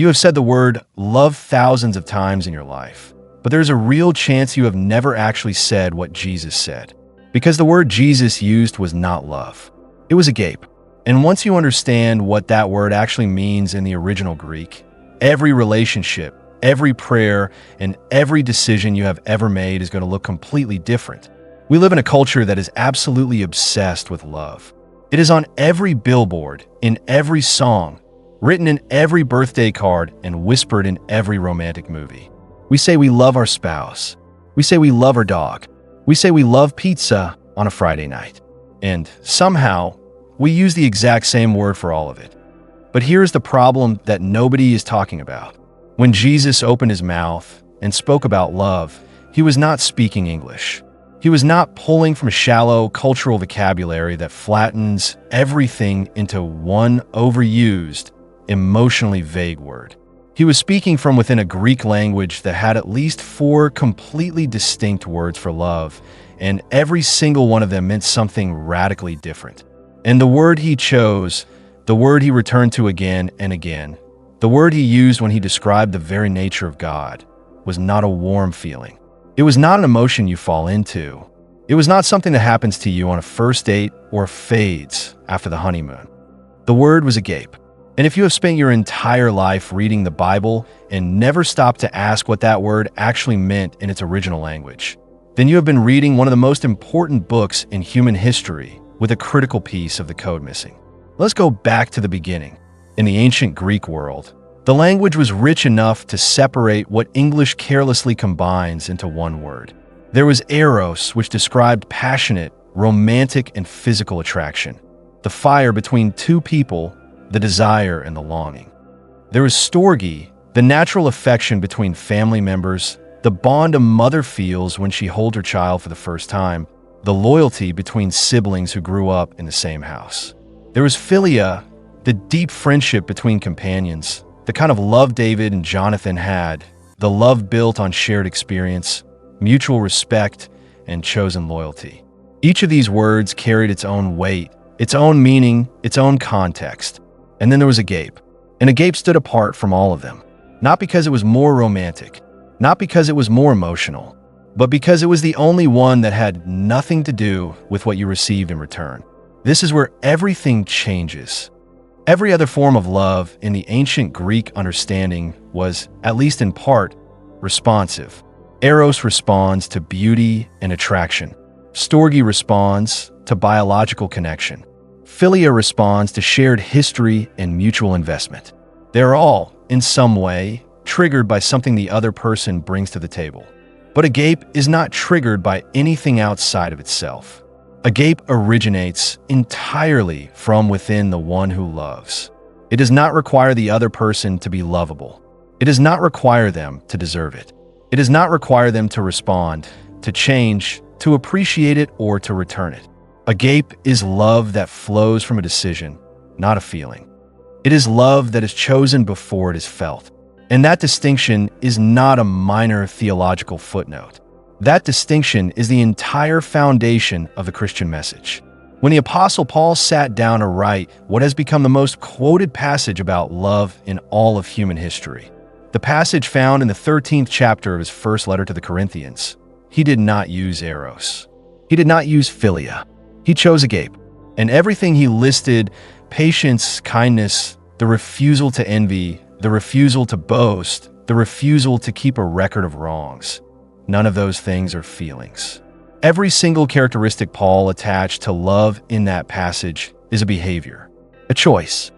You have said the word love thousands of times in your life, but there's a real chance you have never actually said what Jesus said. Because the word Jesus used was not love. It was agape. And once you understand what that word actually means in the original Greek, every relationship, every prayer, and every decision you have ever made is going to look completely different. We live in a culture that is absolutely obsessed with love. It is on every billboard, in every song, written in every birthday card, and whispered in every romantic movie. We say we love our spouse. We say we love our dog. We say we love pizza on a Friday night. And somehow, we use the exact same word for all of it. But here's the problem that nobody is talking about. When Jesus opened his mouth and spoke about love, he was not speaking English. He was not pulling from a shallow cultural vocabulary that flattens everything into one overused, emotionally vague word. He was speaking from within a Greek language that had at least 4 completely distinct words for love, and every single one of them meant something radically different. And the word he chose, the word he returned to again and again, the word he used when he described the very nature of God, was not a warm feeling. It was not an emotion you fall into. It was not something that happens to you on a first date or fades after the honeymoon. The word was agape. And if you have spent your entire life reading the Bible and never stopped to ask what that word actually meant in its original language, then you have been reading one of the most important books in human history with a critical piece of the code missing. Let's go back to the beginning. In the ancient Greek world, the language was rich enough to separate what English carelessly combines into one word. There was eros, which described passionate, romantic, and physical attraction, the fire between two people, the desire and the longing. There was storge, the natural affection between family members, the bond a mother feels when she holds her child for the first time, the loyalty between siblings who grew up in the same house. There was PHILIA, the deep friendship between companions, the kind of love David and Jonathan had, the love built on shared experience, mutual respect, and chosen loyalty. Each of these words carried its own weight, its own meaning, its own context. And then there was agape. And agape stood apart from all of them, not because it was more romantic, not because it was more emotional, but because it was the only one that had nothing to do with what you received in return. This is where everything changes. Every other form of love in the ancient Greek understanding was, at least in part, responsive. Eros responds to beauty and attraction. Storge responds to biological connection. PHILIA responds to shared history and mutual investment. They're all, in some way, triggered by something the other person brings to the table. But agape is not triggered by anything outside of itself. Agape originates entirely from within the one who loves. It does not require the other person to be lovable. It does not require them to deserve it. It does not require them to respond, to change, to appreciate it, or to return it. Agape is love that flows from a decision, not a feeling. It is love that is chosen before it is felt. And that distinction is not a minor theological footnote. That distinction is the entire foundation of the Christian message. When the Apostle Paul sat down to write what has become the most quoted passage about love in all of human history, the passage found in the 13th chapter of his first letter to the Corinthians, he did not use eros. He did not use PHILIA. He chose agape. And everything he listed, patience, kindness, the refusal to envy, the refusal to boast, the refusal to keep a record of wrongs, none of those things are feelings. Every single characteristic Paul attached to love in that passage is a behavior, a choice,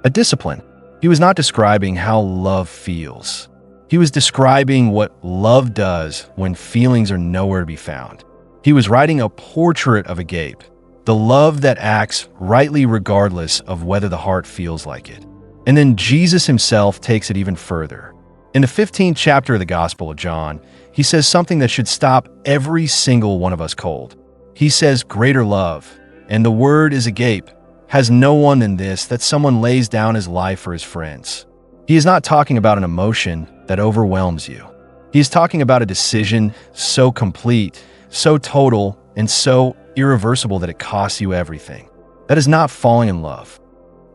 a discipline. He was not describing how love feels. He was describing what love does when feelings are nowhere to be found. He was writing a portrait of agape, the love that acts rightly regardless of whether the heart feels like it. And then Jesus himself takes it even further. In the 15th chapter of the Gospel of John, he says something that should stop every single one of us cold. He says, greater love, and the word is agape, has no one than this, that someone lays down his life for his friends. He is not talking about an emotion that overwhelms you. He is talking about a decision so complete, so total, and so irreversible that it costs you everything. That is not falling in love.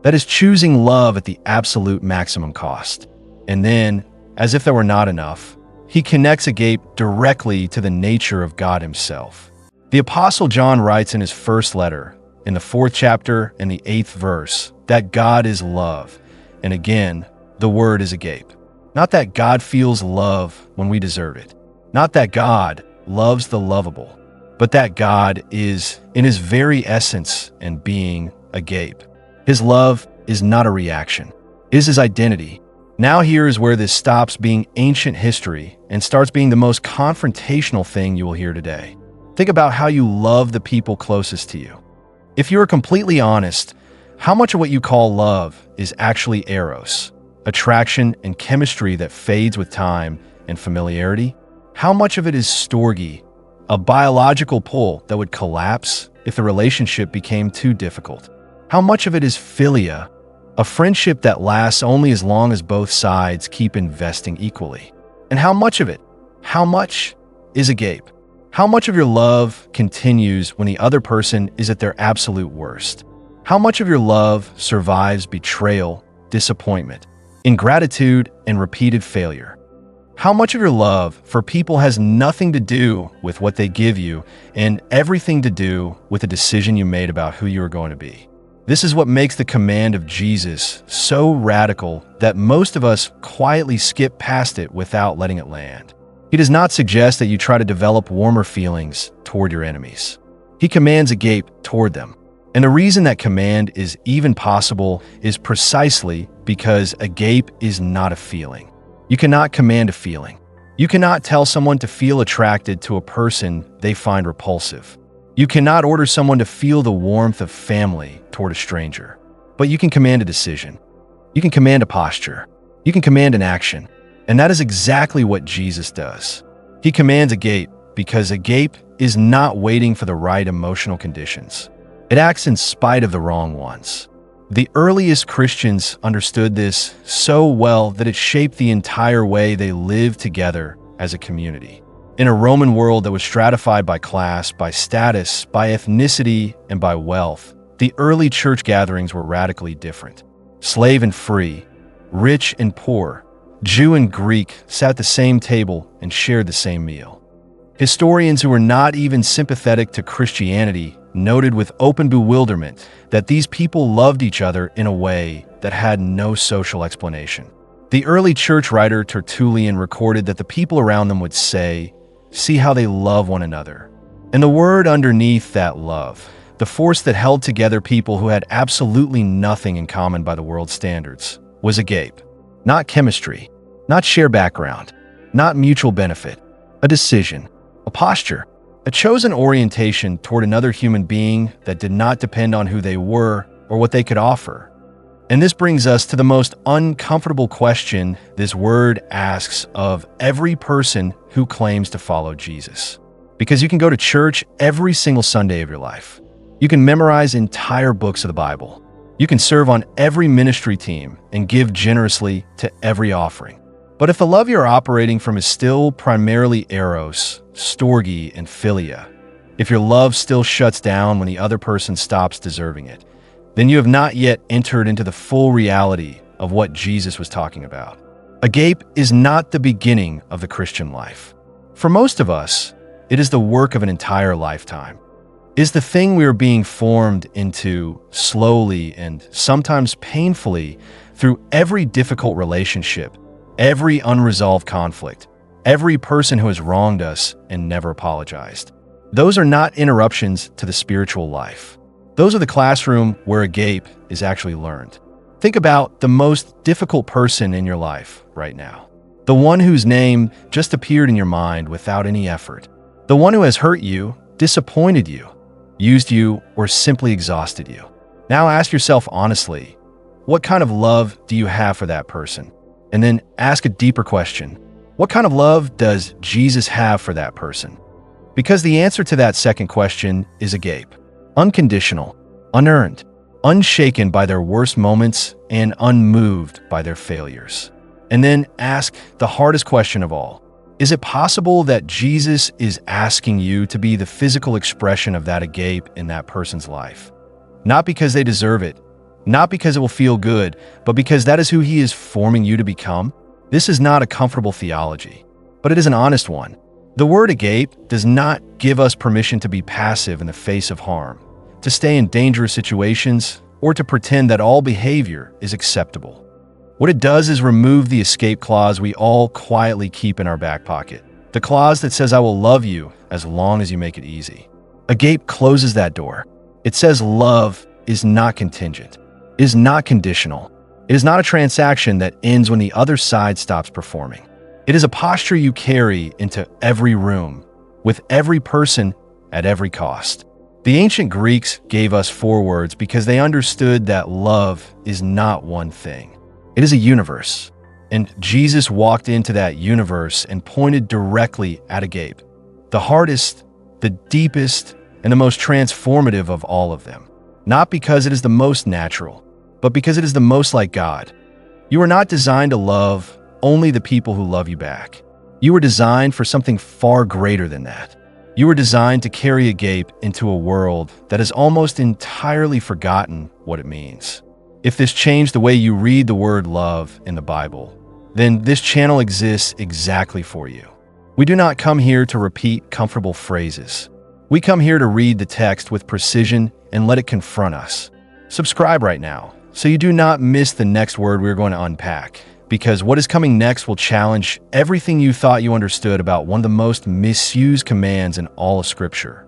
That is choosing love at the absolute maximum cost. And then, as if that were not enough, he connects agape directly to the nature of God himself. The Apostle John writes in his first letter, in the 4th chapter and the 8th verse, that God is love. And again, the word is agape. Not that God feels love when we deserve it. Not that God loves the lovable, but that God is, in his very essence and being, agape. His love is not a reaction. It is his identity. Now here is where this stops being ancient history and starts being the most confrontational thing you will hear today. Think about how you love the people closest to you. If you are completely honest, how much of what you call love is actually eros, attraction and chemistry that fades with time and familiarity? How much of it is storge, a biological pull that would collapse if the relationship became too difficult? How much of it is PHILIA, a friendship that lasts only as long as both sides keep investing equally? And how much of it, how much, is agape? How much of your love continues when the other person is at their absolute worst? How much of your love survives betrayal, disappointment, ingratitude, and repeated failure? How much of your love for people has nothing to do with what they give you and everything to do with the decision you made about who you are going to be? This is what makes the command of Jesus so radical that most of us quietly skip past it without letting it land. He does not suggest that you try to develop warmer feelings toward your enemies. He commands agape toward them. And the reason that command is even possible is precisely because agape is not a feeling. You cannot command a feeling. You cannot tell someone to feel attracted to a person they find repulsive. You cannot order someone to feel the warmth of family toward a stranger. But you can command a decision. You can command a posture. You can command an action. And that is exactly what Jesus does. He commands agape because agape is not waiting for the right emotional conditions. It acts in spite of the wrong ones. The earliest Christians understood this so well that it shaped the entire way they lived together as a community. In a Roman world that was stratified by class, by status, by ethnicity, and by wealth, the early church gatherings were radically different. Slave and free, rich and poor, Jew and Greek sat at the same table and shared the same meal. Historians who were not even sympathetic to Christianity noted with open bewilderment that these people loved each other in a way that had no social explanation. The early church writer Tertullian recorded that the people around them would say, "See how they love one another." And the word underneath that love, the force that held together people who had absolutely nothing in common by the world's standards, was agape. Not chemistry, not shared background, not mutual benefit, a decision, a posture, a chosen orientation toward another human being that did not depend on who they were or what they could offer. And this brings us to the most uncomfortable question this word asks of every person who claims to follow Jesus. Because you can go to church every single Sunday of your life. You can memorize entire books of the Bible. You can serve on every ministry team and give generously to every offering. But if the love you're operating from is still primarily eros, storge, and PHILIA, if your love still shuts down when the other person stops deserving it, then you have not yet entered into the full reality of what Jesus was talking about. Agape is not the beginning of the Christian life. For most of us, it is the work of an entire lifetime. It is the thing we are being formed into slowly and sometimes painfully through every difficult relationship, every unresolved conflict, every person who has wronged us and never apologized. Those are not interruptions to the spiritual life. Those are the classroom where agape is actually learned. Think about the most difficult person in your life right now. The one whose name just appeared in your mind without any effort. The one who has hurt you, disappointed you, used you, or simply exhausted you. Now ask yourself honestly, what kind of love do you have for that person? And then ask a deeper question. What kind of love does Jesus have for that person? Because the answer to that second question is agape. Unconditional, unearned, unshaken by their worst moments, and unmoved by their failures. And then ask the hardest question of all. Is it possible that Jesus is asking you to be the physical expression of that agape in that person's life? Not because they deserve it, not because it will feel good, but because that is who he is forming you to become? This is not a comfortable theology, but it is an honest one. The word agape does not give us permission to be passive in the face of harm, to stay in dangerous situations, or to pretend that all behavior is acceptable. What it does is remove the escape clause we all quietly keep in our back pocket. The clause that says, "I will love you as long as you make it easy." Agape closes that door. It says love is not contingent, is not conditional. It is not a transaction that ends when the other side stops performing. It is a posture you carry into every room, with every person, at every cost. The ancient Greeks gave us 4 words because they understood that love is not one thing. It is a universe. And Jesus walked into that universe and pointed directly at agape, the hardest, the deepest, and the most transformative of all of them. Not because it is the most natural, but because it is the most like God. You are not designed to love only the people who love you back. You were designed for something far greater than that. You were designed to carry agape into a world that has almost entirely forgotten what it means. If this changed the way you read the word love in the Bible, then this channel exists exactly for you. We do not come here to repeat comfortable phrases. We come here to read the text with precision and let it confront us. Subscribe right now so you do not miss the next word we're going to unpack, because what is coming next will challenge everything you thought you understood about one of the most misused commands in all of Scripture.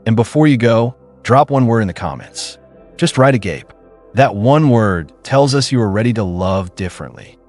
And before you go, drop one word in the comments. Just write agape. That one word tells us you are ready to love differently.